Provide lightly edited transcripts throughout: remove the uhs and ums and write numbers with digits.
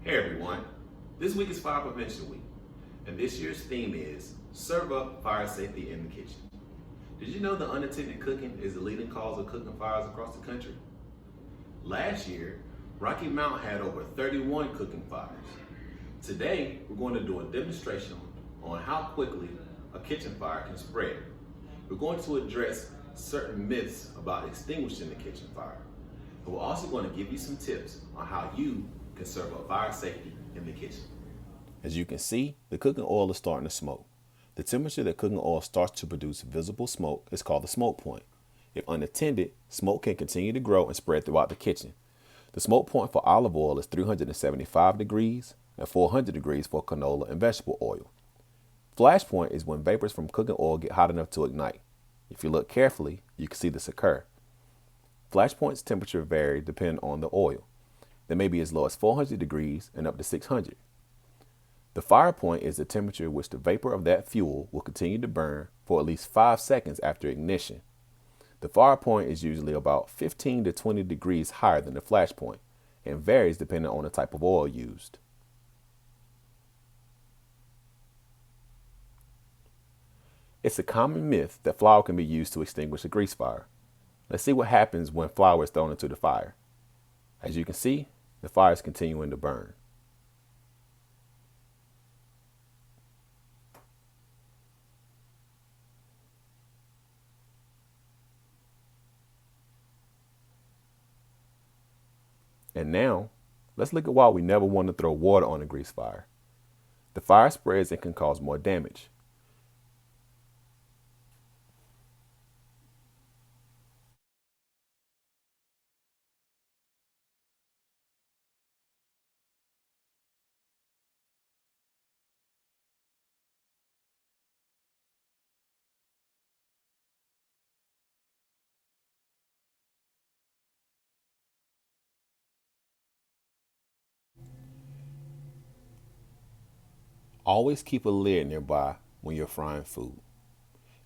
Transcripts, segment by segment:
Hey everyone, this week is Fire Prevention Week, and this year's theme is Serve Up Fire Safety in the Kitchen. Did you know that unattended cooking is the leading cause of cooking fires across the country? Last year, Rocky Mount had over 31 cooking fires. Today, we're going to do a demonstration on how quickly a kitchen fire can spread. We're going to address certain myths about extinguishing the kitchen fire. And we're also going to give you some tips on how you can serve up fire safety in the kitchen. As you can see, the cooking oil is starting to smoke. The temperature that cooking oil starts to produce visible smoke is called the smoke point. If unattended, smoke can continue to grow and spread throughout the kitchen. The smoke point for olive oil is 375 degrees and 400 degrees for canola and vegetable oil. Flash point is when vapors from cooking oil get hot enough to ignite. If you look carefully, you can see this occur. Flash point's temperature vary depending on the oil. They may be as low as 400 degrees and up to 600. The fire point is the temperature at which the vapor of that fuel will continue to burn for at least 5 seconds after ignition. The fire point is usually about 15 to 20 degrees higher than the flash point and varies depending on the type of oil used. It's a common myth that flour can be used to extinguish a grease fire. Let's see what happens when flour is thrown into the fire. As you can see, the fire is continuing to burn. And now, let's look at why we never want to throw water on a grease fire. The fire spreads and can cause more damage. Always keep a lid nearby when you're frying food.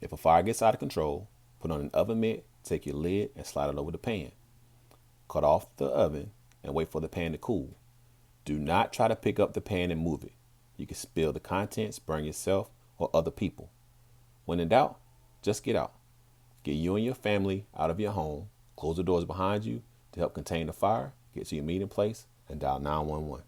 If a fire gets out of control, put on an oven mitt, take your lid and slide it over the pan. Cut off the oven and wait for the pan to cool. Do not try to pick up the pan and move it. You can spill the contents, burn yourself or other people. When in doubt, just get out. Get you and your family out of your home, close the doors behind you to help contain the fire, get to your meeting place, and dial 911.